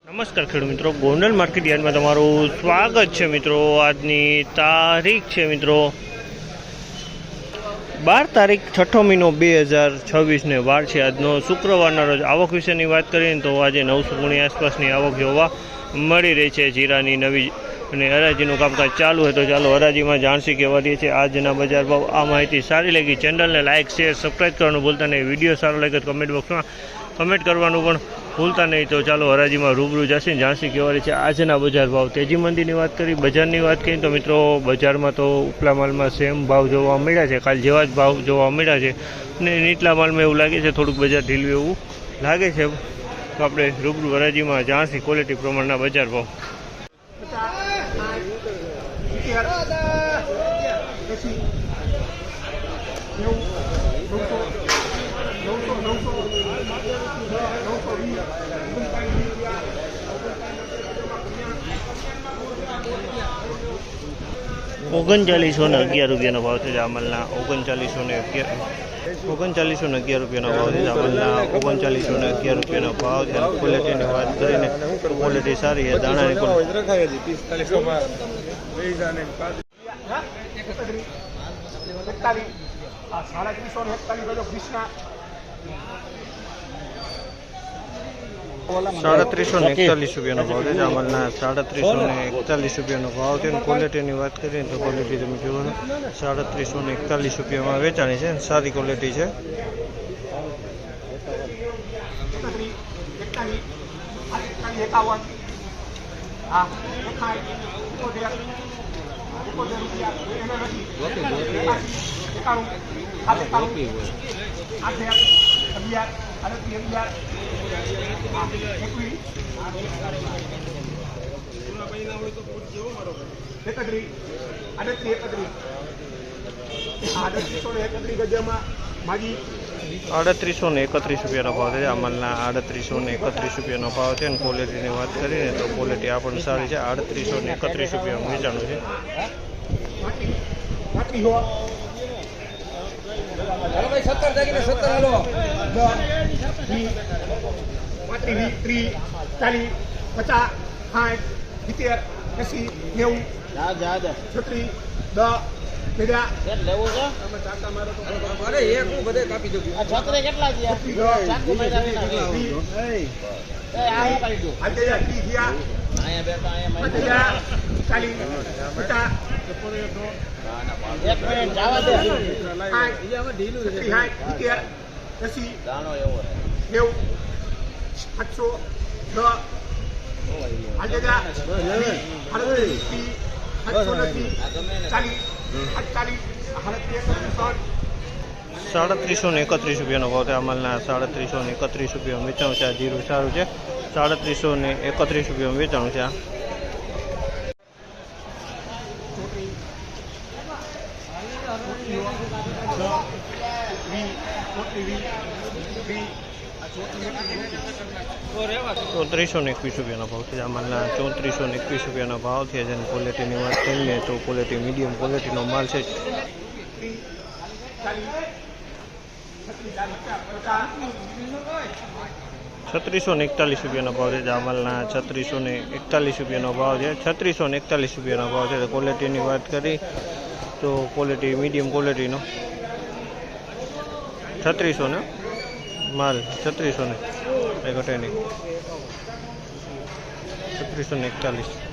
નમસ્કાર ખેડૂત મિત્રો, ગોંડલ માર્કેટ યાર્ડમાં તમારું સ્વાગત છે મિત્રો। આજની તારીખ છે મિત્રો 12 તારીખ 6 મહિનો 2026 ને વાર છે આજનો શુક્રવારના રોજ। આવક વિશેની વાત કરીએ તો આજે 900 ગુણી આસપાસની આવક જોવા મળી રહી છે। જીરાની નવી અને હરાજીનું કામકાજ ચાલુ હોય તો ચાલો હરાજીમાં જાણસી કહેવા દઈએ છીએ આજના બજાર ભાવ। આ માહિતી સારી લાગી ચેનલને લાઇક શેર સબસ્ક્રાઈબ કરવાનું ભૂલતા નહીં। વિડીયો સારો લાગે તો કમેન્ટ બોક્સમાં કમેન્ટ કરવાનું પણ ભૂલતા નહીં। તો ચાલો હરાજીમાં રૂબરૂ જશે જાણસી કહેવાની છે આજના બજાર ભાવ। તેજી મંદીની વાત કરી, બજારની વાત કરીએ તો મિત્રો બજારમાં તો ઉપલા માલમાં સેમ ભાવ જોવા મળ્યા છે, કાલ જેવા જ ભાવ જોવા મળ્યા છે અને નીચલા માલમાં એવું લાગે છે થોડુંક બજાર ઢીલવું એવું લાગે છે। તો આપણે રૂબરૂ હરાજીમાં જાણસી ક્વોલિટી પ્રમાણના બજાર ભાવ। ₹3911 ભાવ છે જામલના। ₹3911 ભાવ છે જામલના। ₹3911 ભાવ છે। ક્વોલિટીની વાત કરીને ક્વોલિટી સારી છે, દાણાની પણ ₹3741 ભાવ છે જામલના। ₹3741 ભાવ છે। ક્વોલિટીની વાત કરીએ તો ક્વોલિટી તમે જુઓ ₹3741 વેચાણી છે, સારી ક્વોલિટી છે। ₹3831 ભાવ છે જામલના। ₹3831 ભાવ છે। ક્વોલિટીની વાત કરીને તો ક્વોલિટી આ પણ સારી છે। ₹3831 વેચાણું છે। ₹3731 ભાવ છે અમલના। ₹3731 વેચાણું છે। આ જીરું સારું છે। ₹3731 વેચાણું છે। ₹3421 ભાવ છે જામલના। ₹3421 ભાવ છે। જેની ક્વોલિટીની વાત કરીએ તો ક્વોલિટી મીડિયમ ક્વોલિટીનો માલ છે। ₹3641 ભાવ છે જામલના। ₹3641 ભાવ છે। ₹3641 ભાવ છે। ક્વોલિટીની વાત કરી તો ક્વોલિટી મીડિયમ ક્વોલિટીનો 3600 ને માલ 3600 ને કંઈ ઘટે નહીં। ₹3641